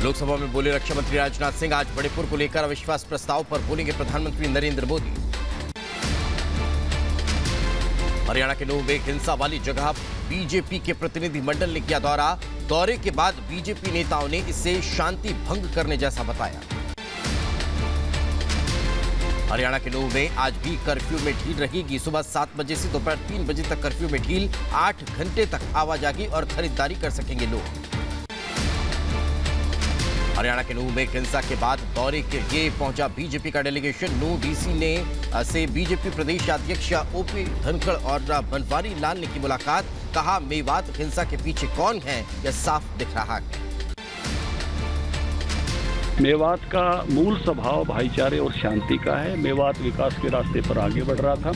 लोकसभा में बोले रक्षा मंत्री राजनाथ सिंह। आज मणिपुर को लेकर अविश्वास प्रस्ताव पर बोलेंगे प्रधानमंत्री नरेंद्र मोदी। हरियाणा के नूह में हिंसा वाली जगह बीजेपी के प्रतिनिधि मंडल ने किया दौरा। दौरे के बाद बीजेपी नेताओं ने इसे शांति भंग करने जैसा बताया। हरियाणा के नूह में आज भी कर्फ्यू में ढील रहेगी। सुबह 7 बजे से दोपहर 3 बजे तक कर्फ्यू में ढील। 8 घंटे तक आवाजाही और खरीदारी कर सकेंगे लोग। हरियाणा के नूह में हिंसा के बाद दौरे के लिए पहुंचा बीजेपी का डेलीगेशन। नूह डीसी ने से बीजेपी प्रदेश अध्यक्ष ओपी धनखड़ और बनवारी लाल ने की मुलाकात। कहा, मेवात हिंसा के पीछे कौन है यह साफ दिख रहा है। मेवात का मूल स्वभाव भाईचारे और शांति का है। मेवात विकास के रास्ते पर आगे बढ़ रहा था।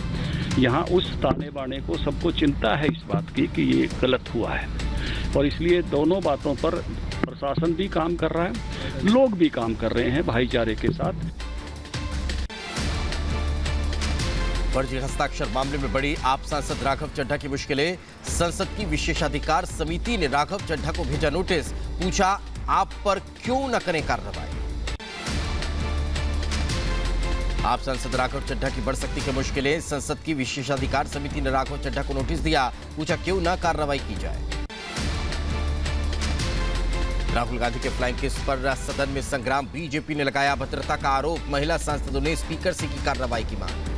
यहाँ उस ताने बाने को सबको चिंता है इस बात की कि ये गलत हुआ है, और इसलिए दोनों बातों पर प्रशासन भी काम कर रहा है, लोग भी काम कर रहे हैं भाईचारे के साथ। फर्जी हस्ताक्षर मामले में बड़ी आप सांसद राघव चड्ढा की मुश्किलें। संसद की विशेषाधिकार समिति ने राघव चड्ढा को भेजा नोटिस। पूछा, आप पर क्यों न करें कार्रवाई। आप सांसद राघव चड्ढा की बढ़ सकती है मुश्किलें। संसद की विशेषाधिकार समिति ने राघव चड्ढा को नोटिस दिया। पूछा, क्यों न कार्रवाई की जाए। राहुल गांधी के फ्लाइंग किस पर सदन में संग्राम। बीजेपी ने लगाया भद्रता का आरोप। महिला सांसदों ने स्पीकर से की कार्रवाई की मांग।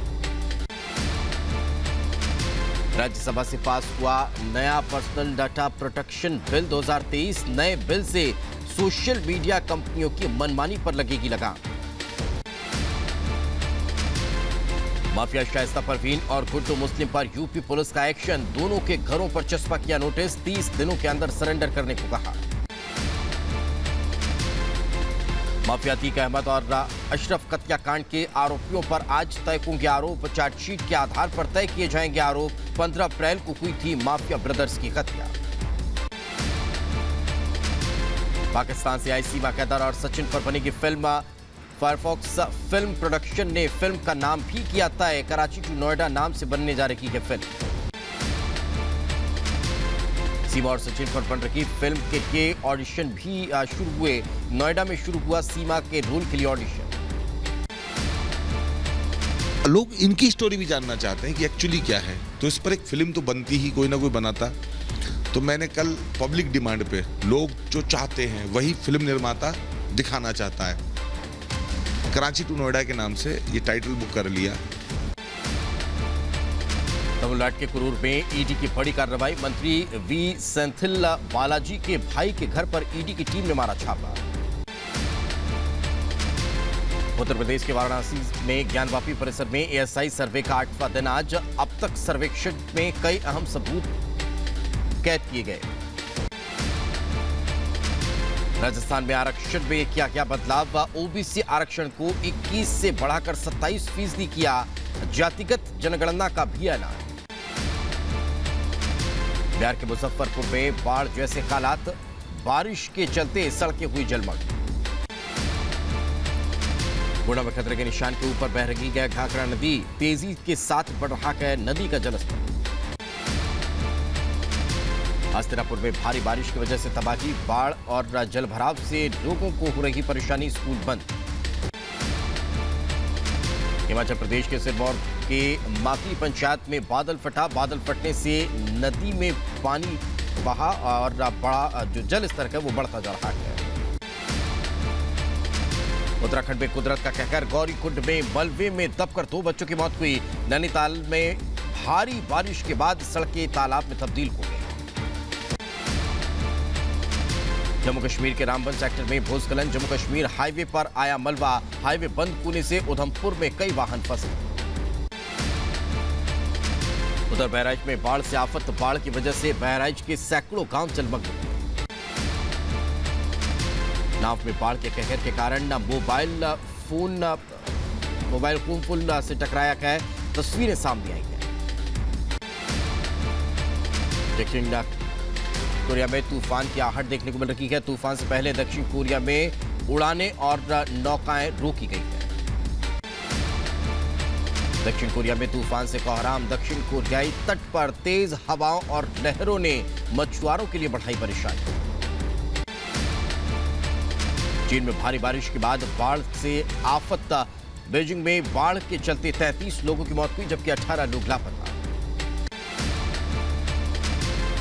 राज्यसभा से पास हुआ नया पर्सनल डाटा प्रोटेक्शन बिल 2023। नए बिल से सोशल मीडिया कंपनियों की मनमानी पर लगेगी लगाम। माफिया शाइस्ता परवीन और गुड्डू मुस्लिम पर यूपी पुलिस का एक्शन। दोनों के घरों पर चस्पा किया नोटिस। 30 दिनों के अंदर सरेंडर करने को कहा। माफिया अतीक अहमद और अशरफ कत्याकांड के आरोपियों पर आज तय होंगे आरोप। चार्जशीट के आधार पर तय किए जाएंगे आरोप। 15 अप्रैल को हुई थी माफिया ब्रदर्स की हत्या। पाकिस्तान से आई सीमा कैदर और सचिन पर बनेगी फिल्म। फायरफॉक्स फिल्म प्रोडक्शन ने फिल्म का नाम भी किया तय। कराची टू नोएडा नाम से बनने जा रही है फिल्म। सीमा और सचिन पर बन रही फिल्म के ऑडिशन भी शुरू हुए। नोएडा में शुरू हुआ सीमा के रोल के लिए ऑडिशन। लोग इनकी स्टोरी भी जानना चाहते हैं कि एक्चुअली क्या है, तो इस पर एक फिल्म तो बनती ही, कोई ना कोई बनाता। तो मैंने कल पब्लिक डिमांड पे लोग जो चाहते हैं वही फिल्म निर्माता दिखाना चाहता है। कराची टू नोएडा के नाम से ये टाइटल बुक कर लिया। तमिलनाडु के कुरूर में ईडी की बड़ी कार्रवाई। मंत्री वी सेंथिल बालाजी के भाई के घर पर ईडी की टीम ने मारा छापा। उत्तर प्रदेश के वाराणसी में ज्ञानवापी परिसर में एएसआई सर्वे का 8वां दिन आज। अब तक सर्वेक्षण में कई अहम सबूत कैद किए गए। राजस्थान में आरक्षण में किया गया बदलाव। ओबीसी आरक्षण को 21 से बढ़ाकर 27% किया। जातिगत जनगणना का भी ऐलान। बिहार के मुजफ्फरपुर में बाढ़ जैसे हालात। बारिश के चलते सड़कें हुई जलमग्न। गुना में खतरे के निशान के ऊपर बह रही है घाघरा नदी। तेजी के साथ बढ़ रहा है नदी का जलस्तर। हस्तिनापुर में भारी बारिश की वजह से तबाही। बाढ़ और जलभराव से लोगों को हो रही परेशानी। स्कूल बंद। हिमाचल प्रदेश के सिरमौर के माकली पंचायत में बादल फटा। बादल फटने से नदी में पानी बहा और बड़ा जो जल स्तर है वो बढ़ता जा रहा है। उत्तराखंड में कुदरत का कहकर। गौरीकुंड में मलबे में दबकर 2 बच्चों की मौत हुई। नैनीताल में भारी बारिश के बाद सड़कें तालाब में तब्दील हो गई। जम्मू कश्मीर के रामबन सेक्टर में भूस्खलन। जम्मू कश्मीर हाईवे पर आया मलबा। हाईवे बंद होने से उधमपुर में कई वाहन फंसे। उधर बहराइच में बाढ़ से आफत। बाढ़ की वजह से बहराइच के सैकड़ों गांव जलमग्न। नाव में बाढ़ के कहर के कारण मोबाइल फोन पुल से टकराया गया। तस्वीरें सामने आई हैं। दक्षिण कोरिया में तूफान की आहट देखने को मिल रही है। तूफान से पहले दक्षिण कोरिया में उड़ानें और नौकाएं रोकी गई हैं। दक्षिण कोरिया में तूफान से कोहराम। दक्षिण कोरियाई तट पर तेज हवाओं और लहरों ने मछुआरों के लिए बढ़ाई परेशानी। चीन में भारी बारिश के बाद बाढ़ से आफत। बीजिंग में बाढ़ के चलते 33 लोगों की मौत हुई, जबकि 18 लोग लापता।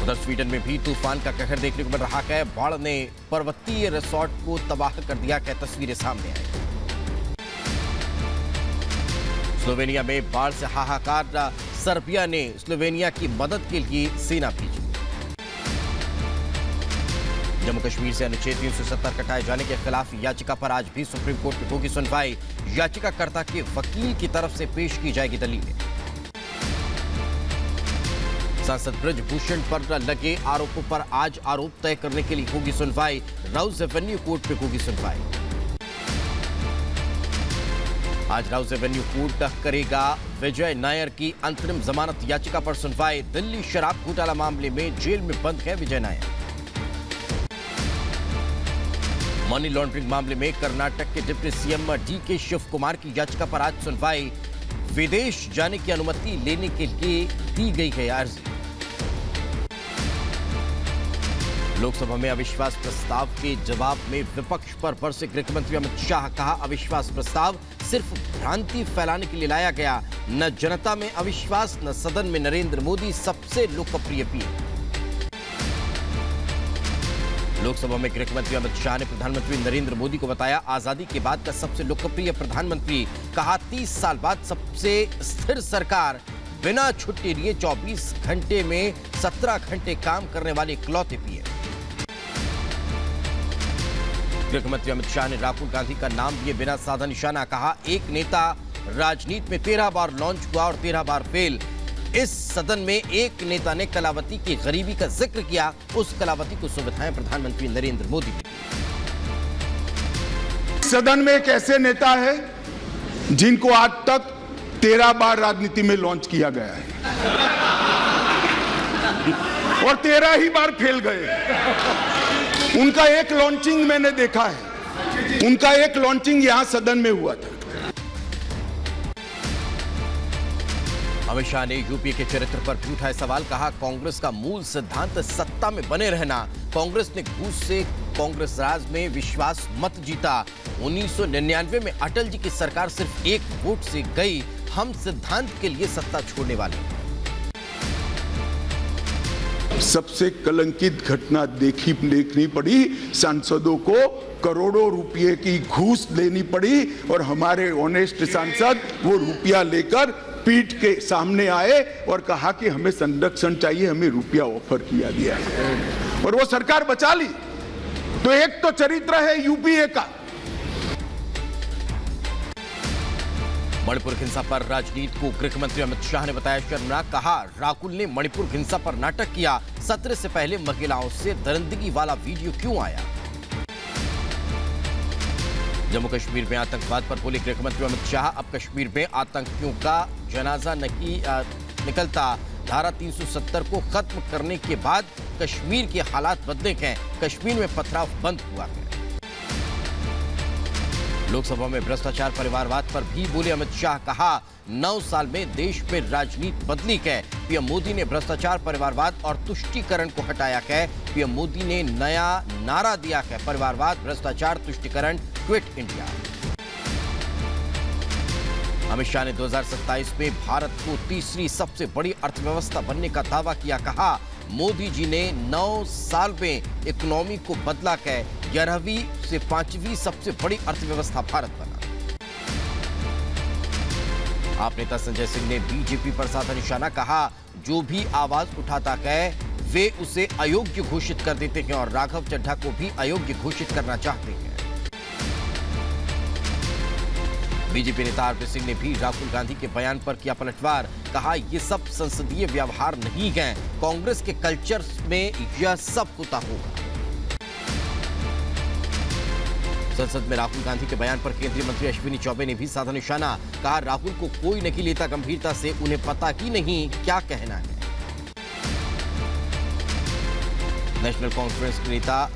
उधर स्वीडन में भी तूफान का कहर देखने को मिल रहा है। बाढ़ ने पर्वतीय रिसोर्ट को तबाह कर दिया है, तस्वीरें सामने आई। स्लोवेनिया में बाढ़ से हाहाकार। सर्बिया ने स्लोवेनिया की मदद के लिए सेना भेजी। जम्मू कश्मीर से अनुच्छेद 370 हटाए जाने के खिलाफ याचिका पर आज भी सुप्रीम कोर्ट में होगी सुनवाई। याचिकाकर्ता के वकील की तरफ से पेश की जाएगी दलीलें। सांसद ब्रजभूषण पर लगे आरोपों पर आज आरोप तय करने के लिए होगी सुनवाई। राउज एवेन्यू कोर्ट में होगी सुनवाई। आज राउज एवेन्यू कोर्ट करेगा विजय नायर की अंतरिम जमानत याचिका पर सुनवाई। दिल्ली शराब घोटाला मामले में जेल में बंद है विजय नायर। मनी लॉन्ड्रिंग मामले में कर्नाटक के deputy CM DK Shivakumar की याचिका पर आज सुनवाई। विदेश जाने की अनुमति लेने के लिए दी गई है अर्जी। लोकसभा में अविश्वास प्रस्ताव के जवाब में विपक्ष पर बरसे गृह मंत्री अमित शाह। कहा, अविश्वास प्रस्ताव सिर्फ भ्रांति फैलाने के लिए लाया गया। न जनता में अविश्वास, न सदन में नरेंद्र मोदी सबसे लोकप्रिय पीएम। लोकसभा में गृह मंत्री अमित शाह ने प्रधानमंत्री नरेंद्र मोदी को बताया आजादी के बाद का सबसे लोकप्रिय प्रधानमंत्री। कहा, 30 साल बाद सबसे स्थिर सरकार। बिना छुट्टी लिए 24 घंटे में 17 घंटे काम करने वाले इकलौते पीएम। गृह मंत्री अमित शाह ने राहुल गांधी का नाम लिए बिना साधा निशाना। कहा, एक नेता राजनीति में 13 बार लॉन्च हुआ और 13 बार फेल। इस सदन में एक नेता ने कलावती की गरीबी का जिक्र किया। उस कलावती को सुविधाएं प्रधानमंत्री नरेंद्र मोदी ने दी। सदन में एक ऐसे नेता है जिनको आज तक 13 बार राजनीति में लॉन्च किया गया है और 13 ही बार फेल गए। उनका एक लॉन्चिंग मैंने देखा है। उनका एक लॉन्चिंग यहां सदन में हुआ था। अमित शाह ने यूपीए के चरित्र पर भी उठाए सवाल। कहा, कांग्रेस का मूल सिद्धांत सत्ता में बने रहना। कांग्रेस ने घूस से कांग्रेस राज में विश्वास मत जीता। 1999 में अटल जी की सरकार सिर्फ एक वोट से गई। हम सिद्धांत के लिए सत्ता छोड़ने वाले। सबसे कलंकित घटना देखनी पड़ी। सांसदों को करोड़ों रुपए की घूस लेनी पड़ी और हमारे ऑनेस्ट सांसद वो रुपया लेकर पीठ के सामने आए और कहा कि हमें संरक्षण चाहिए, हमें रुपया ऑफर किया गया और वो सरकार बचा ली। तो एक तो चरित्र है यूपीए का। मणिपुर हिंसा पर राजनीति को गृह मंत्री अमित शाह ने बताया शर्मनाक। कहा, राहुल ने मणिपुर हिंसा पर नाटक किया। सत्र से पहले महिलाओं से दरिंदगी वाला वीडियो क्यों आया? जम्मू कश्मीर में आतंकवाद पर बोले गृह मंत्री अमित शाह। अब कश्मीर में आतंकियों का जनाजा नहीं निकलता। धारा 370 को खत्म करने के बाद कश्मीर के हालात बदले हैं। कश्मीर में पथराव बंद हुआ है। लोकसभा में भ्रष्टाचार परिवारवाद पर भी बोले अमित शाह। कहा, 9 साल में देश में राजनीति बदली है। पीएम मोदी ने भ्रष्टाचार परिवारवाद और तुष्टीकरण को हटाया है। पीएम मोदी ने नया नारा दिया है, परिवारवाद, भ्रष्टाचार, तुष्टीकरण, क्विट इंडिया। अमित शाह ने 2027 में भारत को तीसरी सबसे बड़ी अर्थव्यवस्था बनने का दावा किया। कहा, मोदी जी ने 9 साल में इकोनॉमी को बदला है। 11वीं से 5वीं सबसे बड़ी अर्थव्यवस्था भारत बना। आप नेता संजय सिंह ने बीजेपी पर साधा निशाना। कहा, जो भी आवाज उठाता है वे उसे अयोग्य घोषित कर देते हैं और राघव चड्ढा को भी अयोग्य घोषित करना चाहते हैं। बीजेपी नेता आरपी सिंह ने भी राहुल गांधी के बयान पर किया पलटवार। कहा, ये सब संसदीय व्यवहार नहीं है। कांग्रेस के कल्चर में यह सब होता होगा। संसद में राहुल गांधी के बयान पर केंद्रीय मंत्री अश्विनी चौबे ने भी साधा निशाना। कहा, राहुल को कोई नहीं लेता गंभीरता से, उन्हें पता ही नहीं क्या कहना है। नेशनल कॉन्फ्रेंस के नेता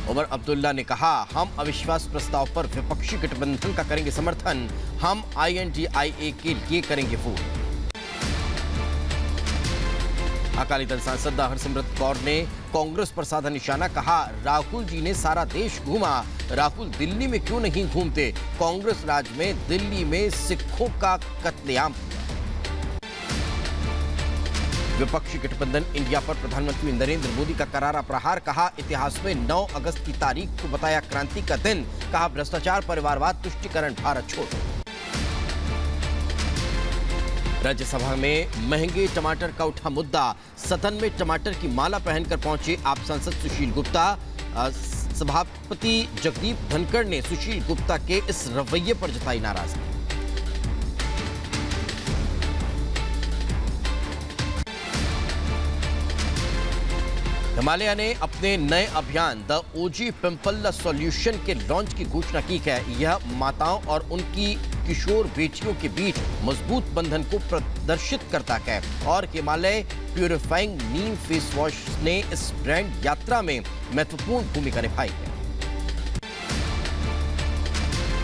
उमर अब्दुल्ला ने कहा, हम अविश्वास प्रस्ताव पर विपक्षी गठबंधन का करेंगे समर्थन। हम INDIA के लिए करेंगे वोट। अकाली दल सांसद हरसिमरत कौर ने कांग्रेस पर साधा निशाना, कहा राहुल जी ने सारा देश घूमा, राहुल दिल्ली में क्यों नहीं घूमते? कांग्रेस राज में दिल्ली में सिखों का कत्लेआम हुआ। विपक्षी गठबंधन इंडिया पर प्रधानमंत्री नरेंद्र मोदी का करारा प्रहार, कहा इतिहास में 9 अगस्त की तारीख को बताया क्रांति का दिन, कहा भ्रष्टाचार, परिवारवाद, तुष्टीकरण भारत छोड़ो। राज्यसभा में महंगे टमाटर का उठा मुद्दा, सदन में टमाटर की माला पहनकर पहुंचे आप सांसद सुशील गुप्ता। सभापति जगदीप धनखड़ ने सुशील गुप्ता के इस रवैये पर जताई नाराजगी। हिमालय ने अपने नए अभियान द ओजी पिंपल सॉल्यूशन के लॉन्च की घोषणा की है। यह माताओं और उनकी किशोर बेटियों के बीच मजबूत बंधन को प्रदर्शित करता है और हिमालय प्यूरिफाइंग नीम फेस वॉश ने इस ब्रांड यात्रा में महत्वपूर्ण भूमिका निभाई है।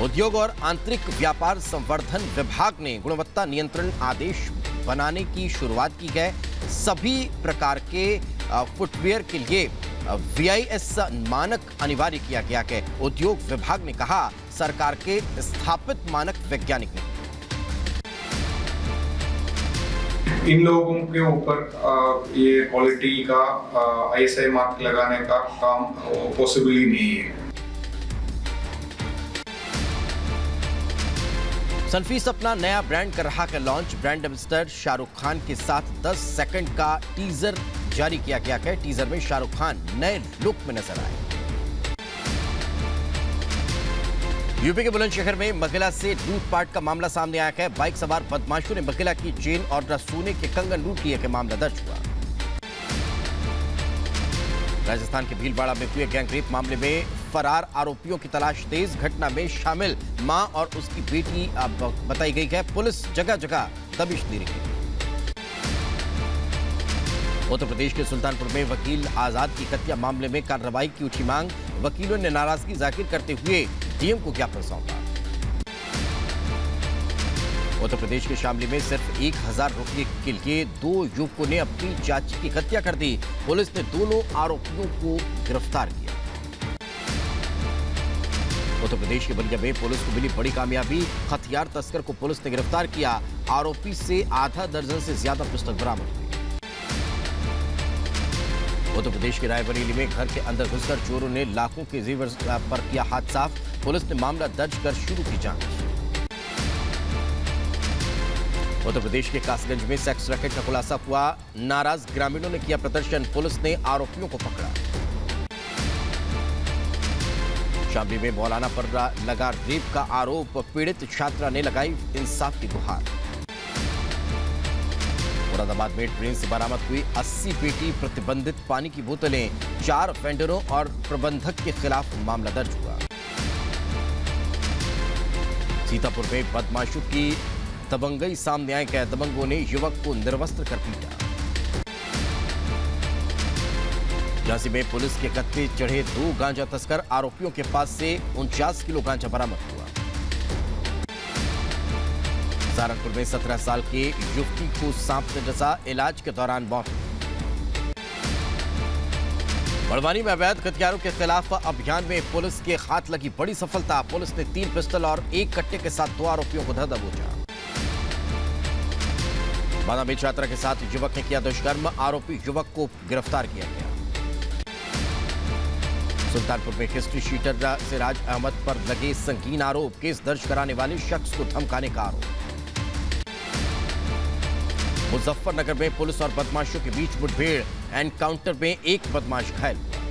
उद्योग और आंतरिक व्यापार संवर्धन विभाग ने गुणवत्ता नियंत्रण आदेश बनाने की शुरुआत की है। सभी प्रकार के फुटवेयर के लिए VIS मानक अनिवार्य किया गया है। उद्योग विभाग ने कहा सरकार के स्थापित मानक वैज्ञानिक नहीं। इन लोगों के ऊपर ये क्वालिटी का ISI मार्क लगाने का काम पॉसिबल ही नहीं है। सनफीस्ट अपना नया ब्रांड कर रहा है launch. Brand ambassador Shahrukh Khan के साथ 10 सेकंड का टीजर जारी किया गया है। टीजर में शाहरुख खान नए लुक में नजर आए। यूपी के बुलंदशहर में महिला से लूटपाट का मामला सामने आया है। बाइक सवार बदमाशों ने महिला की चेन और सोने के कंगन लूट लिए, मामला दर्ज हुआ। राजस्थान के भीलवाड़ा में हुए गैंगरेप मामले में फरार आरोपियों की तलाश तेज। घटना में शामिल मां और उसकी बेटी बताई गई है। पुलिस जगह जगह दबिश दे रही है। उत्तर प्रदेश के सुल्तानपुर में वकील आजाद की हत्या मामले में कार्रवाई की उठी मांग। वकीलों ने नाराजगी जाहिर करते हुए डीएम को ज्ञापन सौंपा। उत्तर प्रदेश के शामली में सिर्फ 1000 रुपये के लिए 2 युवकों ने अपनी चाची की हत्या कर दी। पुलिस ने दोनों आरोपियों को गिरफ्तार किया। उत्तर प्रदेश के बलिया में पुलिस को मिली बड़ी कामयाबी। हथियार तस्कर को पुलिस ने गिरफ्तार किया। आरोपी से आधा दर्जन से ज्यादा पिस्टल बरामद हुई। उत्तर प्रदेश के रायबरेली में घर के अंदर घुसकर चोरों ने लाखों के जेवर पर किया हाथ साफ। पुलिस ने मामला दर्ज कर शुरू की जांच। उत्तर प्रदेश के कासगंज में सेक्स रैकेट का खुलासा हुआ। नाराज ग्रामीणों ने किया प्रदर्शन। पुलिस ने आरोपियों को पकड़ा। शामली में मौलाना पर लगा रेप का आरोप। पीड़ित छात्रा ने लगाई इंसाफ की गुहार। मुरादाबाद में ट्रेन से बरामद हुई 80 पेटी प्रतिबंधित पानी की बोतलें। 4 वेंडरों और प्रबंधक के खिलाफ मामला दर्ज हुआ। सीतापुर में बदमाशों की दबंगई सामने आई है। दबंगों ने युवक को निर्वस्त्र कर पीटा। झांसी में पुलिस के कत्थे चढ़े 2 गांजा तस्कर। आरोपियों के पास से 49 किलो गांजा बरामद हुआ। सहारनपुर में 17 साल के युवती को सांप ने डसा। इलाज के दौरान मौत। बड़वानी में अवैध हथियारों के खिलाफ अभियान में पुलिस के हाथ लगी बड़ी सफलता। पुलिस ने 3 पिस्टल और 1 कट्टे के साथ 2 आरोपियों को धर दबोचा। बांदा में छात्रा के साथ युवक ने किया दुष्कर्म। आरोपी युवक को गिरफ्तार किया गया। सुल्तानपुर में हिस्ट्री शीटर से राज अहमद पर लगे संगीन आरोप। केस दर्ज कराने वाले शख्स को धमकाने का आरोप। मुजफ्फरनगर में पुलिस और बदमाशों के बीच मुठभेड़। एनकाउंटर में 1 बदमाश घायल हुआ।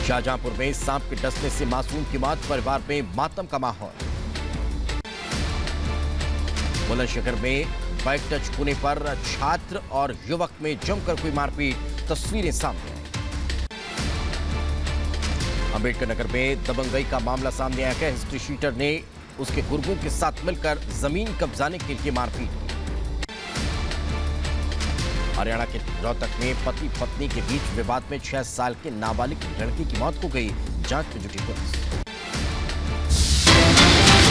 शाहजहांपुर में सांप के डसने से मासूम की मौत। परिवार में मातम का माहौल। बुलंदशहर में बाइक टच होने पर छात्र और युवक में जमकर हुई मारपीट। तस्वीरें सामने आई। अंबेडकर नगर में दबंगई का मामला सामने आया है। हिस्ट्री शीटर ने उसके गुर्गों के साथ मिलकर जमीन कब्जाने के लिए मारपीट की। हरियाणा के रोहतक में पति पत्नी के बीच विवाद में 6 साल के नाबालिग लड़की की मौत हो गई। जांच में जुटी पुलिस।